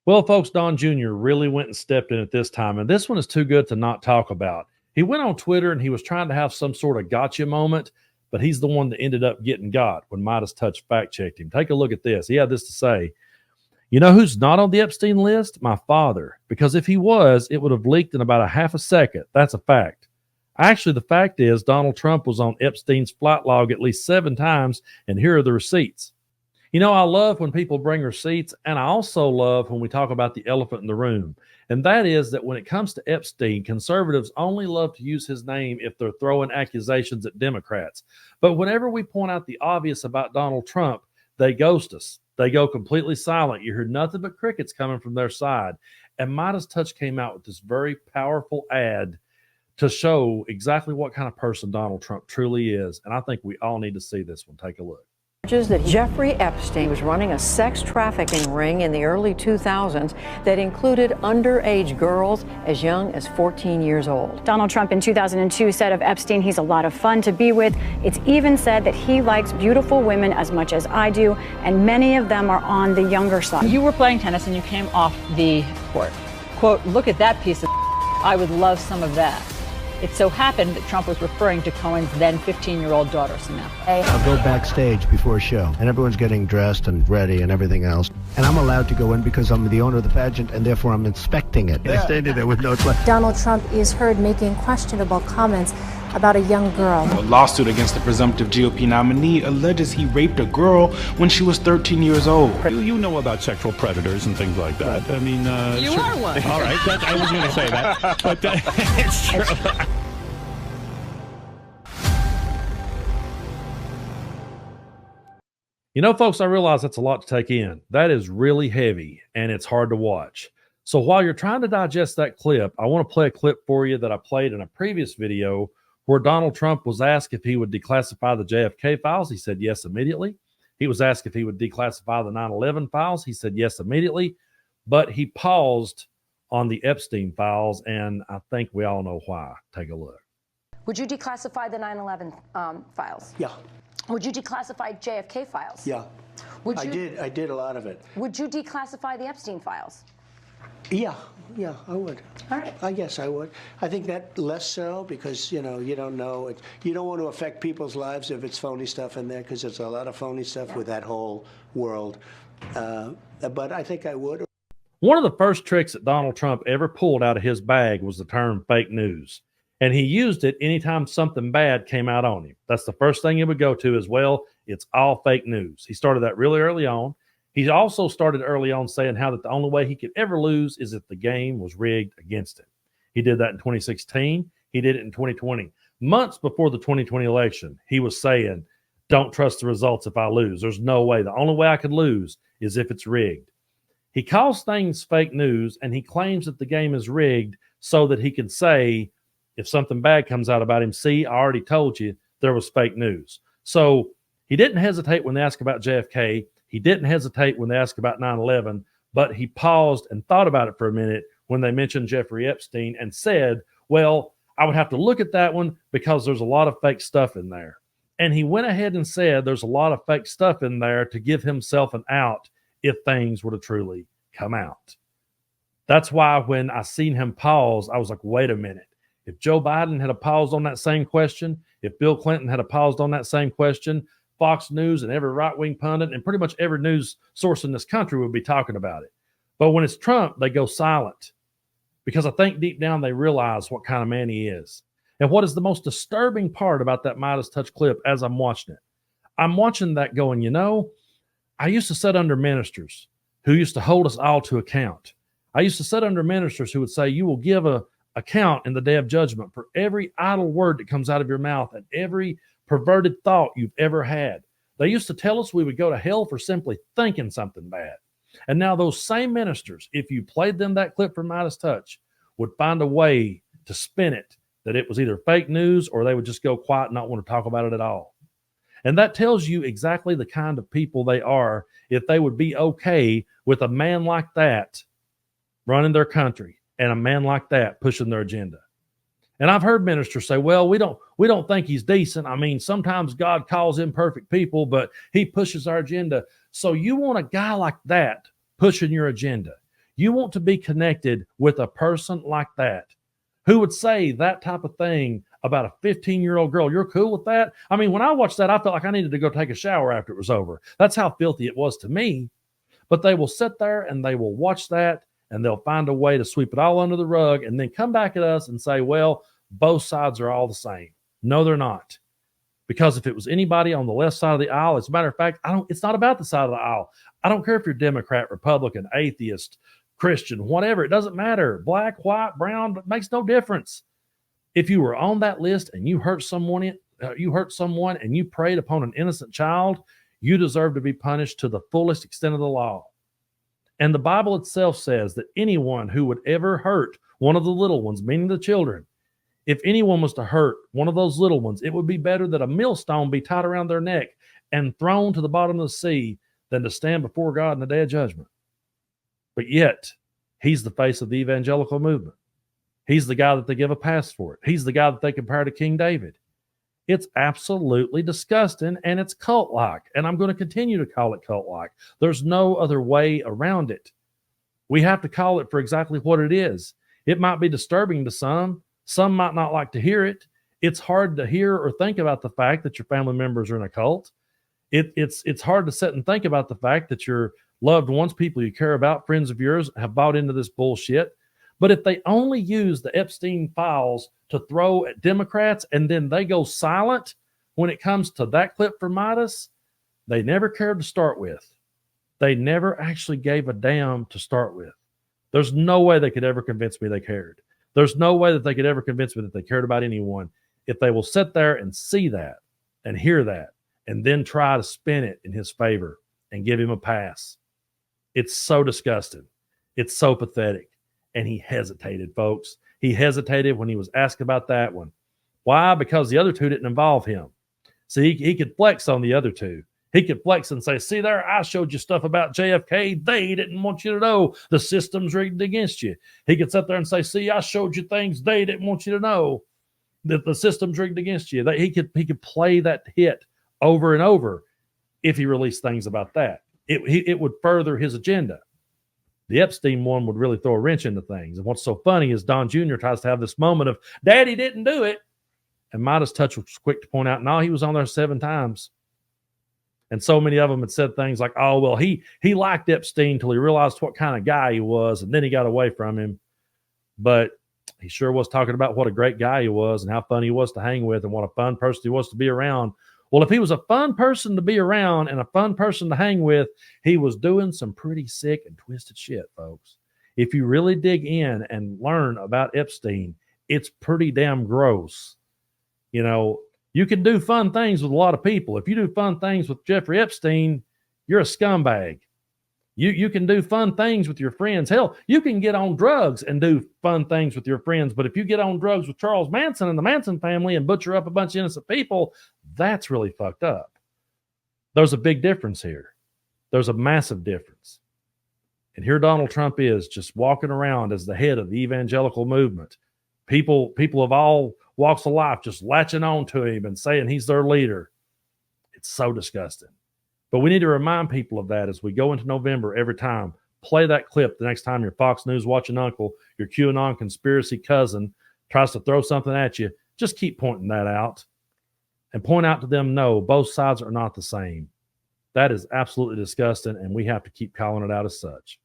Well, folks, Don Jr. really went and stepped in at this time, and this one is too good to not talk about. He went on Twitter and he was trying to have some sort of gotcha moment, but he's the one that ended up getting got when Meidas Touch fact checked him. Take a look at this. He had this to say. You know who's not on the Epstein list? My father. Because if he was, it would have leaked in about a half a second. That's a fact. Actually, the fact is Donald Trump was on Epstein's flight log at least 7 times, and here are the receipts. You know, I love when people bring receipts, and I also love when we talk about the elephant in the room. And that is that when it comes to Epstein, conservatives only love to use his name if they're throwing accusations at Democrats. But whenever we point out the obvious about Donald Trump, they ghost us. They go completely silent. You hear nothing but crickets coming from their side. And Meidas Touch came out with this very powerful ad to show exactly what kind of person Donald Trump truly is. And I think we all need to see this one. Take a look. That Jeffrey Epstein was running a sex trafficking ring in the early 2000s that included underage girls as young as 14 years old. Donald Trump in 2002 said of Epstein, he's a lot of fun to be with. It's even said that he likes beautiful women as much as I do, and many of them are on the younger side. You were playing tennis and you came off the court. Quote, look at that piece of I would love some of that. It so happened that Trump was referring to Cohen's then 15-year-old daughter, Samantha. I'll go backstage before a show, and everyone's getting dressed and ready and everything else. And I'm allowed to go in because I'm the owner of the pageant, and therefore I'm inspecting it. I standing there with no clue. Donald Trump is heard making questionable comments about a young girl. A lawsuit against the presumptive GOP nominee alleges he raped a girl when she was 13 years old. You know about sexual predators and things like that. I mean, you sure. are one. All right, I was going to say that, but it's true. You know, folks, I realize that's a lot to take in. That is really heavy, and it's hard to watch. So while you're trying to digest that clip, I want to play a clip for you that I played in a previous video where Donald Trump was asked if he would declassify the JFK files. He said yes immediately. He was asked if he would declassify the 9/11 files. He said yes immediately. But he paused on the Epstein files, and I think we all know why. Take a look. Would you declassify the 9/11 files? Yeah. Would you declassify JFK files? Yeah. I did a lot of it. Would you declassify the Epstein files? Yeah, I would. All right. I guess I would. I think that less so because, you don't know. You don't want to affect people's lives if it's phony stuff in there because there's a lot of phony stuff with that whole world. But I think I would. One of the first tricks that Donald Trump ever pulled out of his bag was the term fake news. And he used it anytime something bad came out on him. That's the first thing he would go to as well. It's all fake news. He started that really early on. He also started early on saying how that the only way he could ever lose is if the game was rigged against him. He did that in 2016. He did it in 2020. Months before the 2020 election, he was saying, don't trust the results if I lose. There's no way. The only way I could lose is if it's rigged. He calls things fake news, and he claims that the game is rigged so that he can say, if something bad comes out about him, see, I already told you there was fake news. So he didn't hesitate when they asked about JFK. He didn't hesitate when they asked about 9/11, but he paused and thought about it for a minute when they mentioned Jeffrey Epstein and said, well, I would have to look at that one because there's a lot of fake stuff in there. And he went ahead and said there's a lot of fake stuff in there to give himself an out if things were to truly come out. That's why when I seen him pause, I was like, wait a minute. If Joe Biden had a paused on that same question, if Bill Clinton had a paused on that same question, Fox News and every right-wing pundit and pretty much every news source in this country would be talking about it. But when it's Trump, they go silent because I think deep down they realize what kind of man he is. And what is the most disturbing part about that Meidas Touch clip as I'm watching it? I'm watching that going, I used to sit under ministers who used to hold us all to account. I used to sit under ministers who would say, you will give a account in the day of judgment for every idle word that comes out of your mouth and every perverted thought you've ever had. They used to tell us we would go to hell for simply thinking something bad. And now those same ministers, if you played them that clip from Meidas Touch, would find a way to spin it that it was either fake news or they would just go quiet and not want to talk about it at all. And that tells you exactly the kind of people they are if they would be okay with a man like that running their country and a man like that pushing their agenda. And I've heard ministers say, well, we don't think he's decent. I mean, sometimes God calls imperfect people, but he pushes our agenda. So you want a guy like that pushing your agenda. You want to be connected with a person like that who would say that type of thing about a 15-year-old girl. You're cool with that? I mean, when I watched that, I felt like I needed to go take a shower after it was over. That's how filthy it was to me. But they will sit there and they will watch that, and they'll find a way to sweep it all under the rug and then come back at us and say, well, both sides are all the same. No, they're not. Because if it was anybody on the left side of the aisle, as a matter of fact, it's not about the side of the aisle. I don't care if you're Democrat, Republican, atheist, Christian, whatever. It doesn't matter. Black, white, brown, it makes no difference. If you were on that list and you hurt someone and you preyed upon an innocent child, you deserve to be punished to the fullest extent of the law. And the Bible itself says that anyone who would ever hurt one of the little ones, meaning the children, if anyone was to hurt one of those little ones, it would be better that a millstone be tied around their neck and thrown to the bottom of the sea than to stand before God in the day of judgment. But yet, he's the face of the evangelical movement. He's the guy that they give a pass for it. He's the guy that they compare to King David. It's absolutely disgusting, and it's cult-like, and I'm going to continue to call it cult-like. There's no other way around it. We have to call it for exactly what it is. It might be disturbing to some. Some might not like to hear it. It's hard to hear or think about the fact that your family members are in a cult. It's hard to sit and think about the fact that your loved ones, people you care about, friends of yours, have bought into this bullshit. But if they only use the Epstein files to throw at Democrats and then they go silent when it comes to that clip for Meidas, they never cared to start with. They never actually gave a damn to start with. There's no way they could ever convince me they cared. There's no way that they could ever convince me that they cared about anyone if they will sit there and see that and hear that and then try to spin it in his favor and give him a pass. It's so disgusting. It's so pathetic. And he hesitated, folks. He hesitated when he was asked about that one. Why? Because the other two didn't involve him. See, he could flex on the other two. He could flex and say, see there, I showed you stuff about JFK. They didn't want you to know the system's rigged against you. He could sit there and say, see, I showed you things they didn't want you to know, that the system's rigged against you. He could play that hit over and over if he released things about that. It would further his agenda. The Epstein one would really throw a wrench into things. And what's so funny is Don Jr. tries to have this moment of, Daddy didn't do it. And Meidas Touch was quick to point out, no, he was on there 7 times. And so many of them had said things like, oh, well, he liked Epstein till he realized what kind of guy he was, and then he got away from him. But he sure was talking about what a great guy he was and how fun he was to hang with and what a fun person he was to be around. Well, if he was a fun person to be around and a fun person to hang with, he was doing some pretty sick and twisted shit, folks. If you really dig in and learn about Epstein, it's pretty damn gross. You know, you can do fun things with a lot of people. If you do fun things with Jeffrey Epstein, you're a scumbag. You can do fun things with your friends. Hell, you can get on drugs and do fun things with your friends. But if you get on drugs with Charles Manson and the Manson family and butcher up a bunch of innocent people, that's really fucked up. There's a big difference here. There's a massive difference. And here Donald Trump is just walking around as the head of the evangelical movement. People of all walks of life just latching on to him and saying he's their leader. It's so disgusting. But we need to remind people of that as we go into November every time. Play that clip the next time your Fox News watching uncle, your QAnon conspiracy cousin tries to throw something at you. Just keep pointing that out and point out to them, no, both sides are not the same. That is absolutely disgusting, and we have to keep calling it out as such.